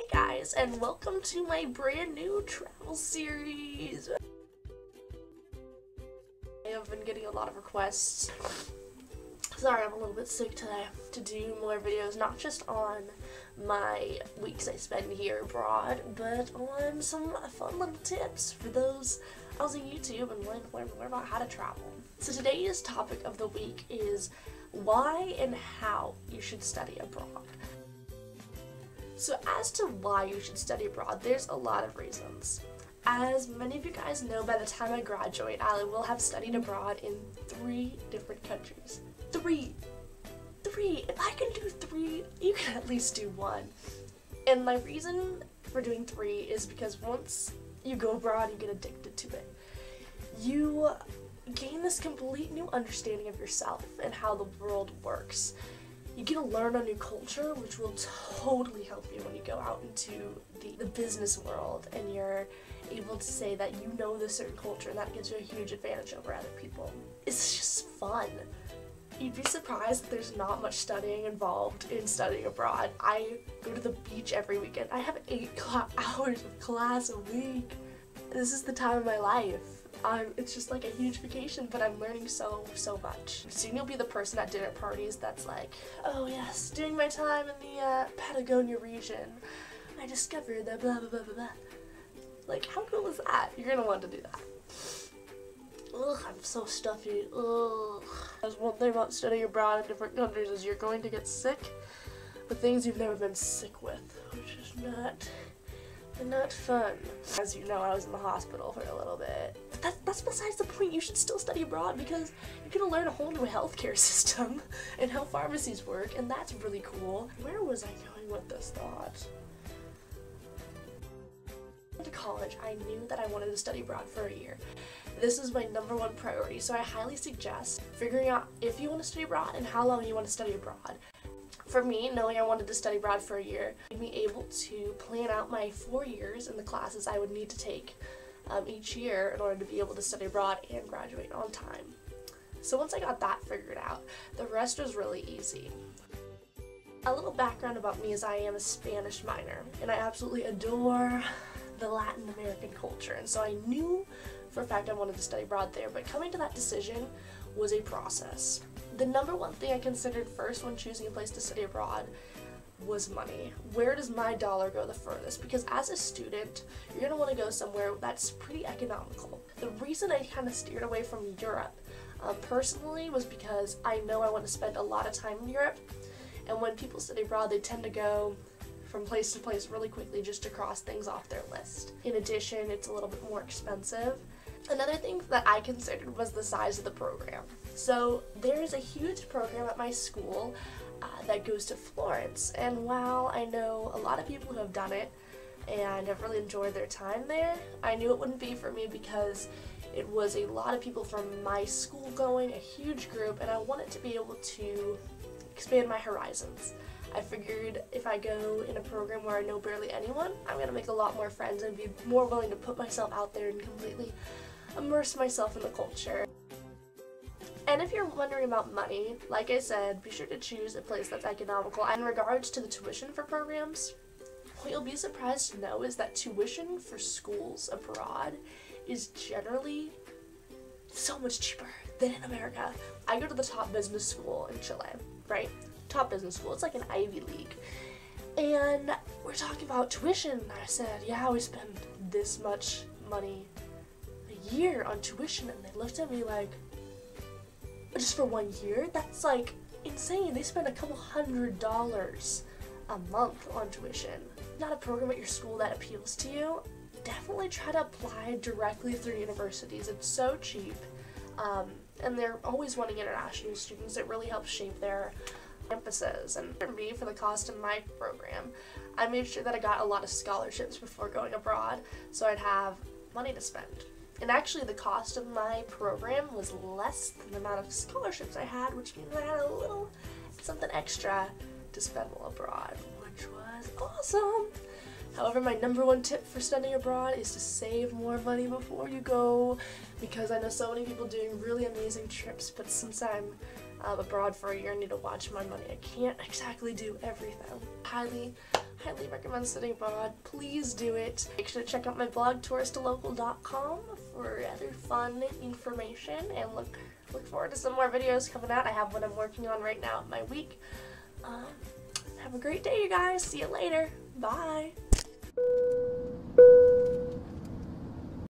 Hey guys, and welcome to my brand new travel series. I have been getting a lot of requests. Sorry, I'm a little bit sick today. To do more videos, not just on my weeks I spend here abroad, but on some fun little tips for those using YouTube and wanting to learn more about how to travel. So today's topic of the week is why and how you should study abroad. So as to why you should study abroad, there's a lot of reasons. As many of you guys know, by the time I graduate, I will have studied abroad in 3 different countries. Three! If I can do 3, you can at least do 1. And my reason for doing 3 is because once you go abroad, you get addicted to it. You gain this complete new understanding of yourself and how the world works. You get to learn a new culture, which will totally help you when you go out into the business world and you're able to say that you know this certain culture, and that gives you a huge advantage over other people. It's just fun. You'd be surprised that there's not much studying involved in studying abroad. I go to the beach every weekend. I have 8 hours of class a week. This is the time of my life. It's just like a huge vacation, but I'm learning so much. Soon you'll be the person at dinner parties that's like, oh yes, during my time in the Patagonia region, I discovered that blah blah blah blah blah. Like, how cool is that? You're gonna want to do that. Ugh, I'm so stuffy. Ugh. There's one thing about studying abroad in different countries is you're going to get sick with things you've never been sick with, which is not fun. As you know, I was in the hospital for a little bit. But that's besides the point. You should still study abroad because you're gonna learn a whole new healthcare system and how pharmacies work, and that's really cool. Where was I going with this thought? To college, I knew that I wanted to study abroad for a year. This is my #1 priority, so I highly suggest figuring out if you want to study abroad and how long you want to study abroad. For me, knowing I wanted to study abroad for a year made me able to plan out my 4 years and the classes I would need to take each year in order to be able to study abroad and graduate on time. So once I got that figured out, the rest was really easy. A little background about me is I am a Spanish minor, and I absolutely adore the Latin American culture, and so I knew for a fact I wanted to study abroad there, but coming to that decision was a process. The #1 thing I considered first when choosing a place to study abroad was money. Where does my dollar go the furthest? Because as a student, you're going to want to go somewhere that's pretty economical. The reason I kind of steered away from Europe personally was because I know I want to spend a lot of time in Europe, and when people study abroad, they tend to go from place to place really quickly just to cross things off their list. In addition, it's a little bit more expensive. Another thing that I considered was the size of the program. So there is a huge program at my school that goes to Florence, and while I know a lot of people who have done it and have really enjoyed their time there, I knew it wouldn't be for me because it was a lot of people from my school going, a huge group, and I wanted to be able to expand my horizons. I figured if I go in a program where I know barely anyone, I'm going to make a lot more friends and be more willing to put myself out there and completely immerse myself in the culture. And if you're wondering about money, like I said, be sure to choose a place that's economical. And in regards to the tuition for programs, what you'll be surprised to know is that tuition for schools abroad is generally so much cheaper than in America. I go to the top business school in Chile, right? Top business school. It's like an Ivy League. And we're talking about tuition. I said, yeah, we spend this much money a year on tuition, and they looked at me like, just for 1 year? That's like insane. They spend a couple $100s a month on tuition. Not a program at your school that appeals to you, definitely try to apply directly through universities. It's so cheap, and they're always wanting international students. It really helps shape their campuses. And for me, for the cost of my program, I made sure that I got a lot of scholarships before going abroad, so I'd have money to spend. And actually the cost of my program was less than the amount of scholarships I had, which means I had a little something extra to spend while abroad, which was awesome. However, my #1 tip for studying abroad is to save more money before you go, because I know so many people doing really amazing trips, but since I'm abroad for a year, I need to watch my money. I can't exactly do everything. Highly highly recommend studying abroad. Please do it. Make sure to check out my blog, touristalocal.com, for other fun information, and look forward to some more videos coming out. I have what I'm working on right now in my week. Have a great day, you guys. See you later. Bye.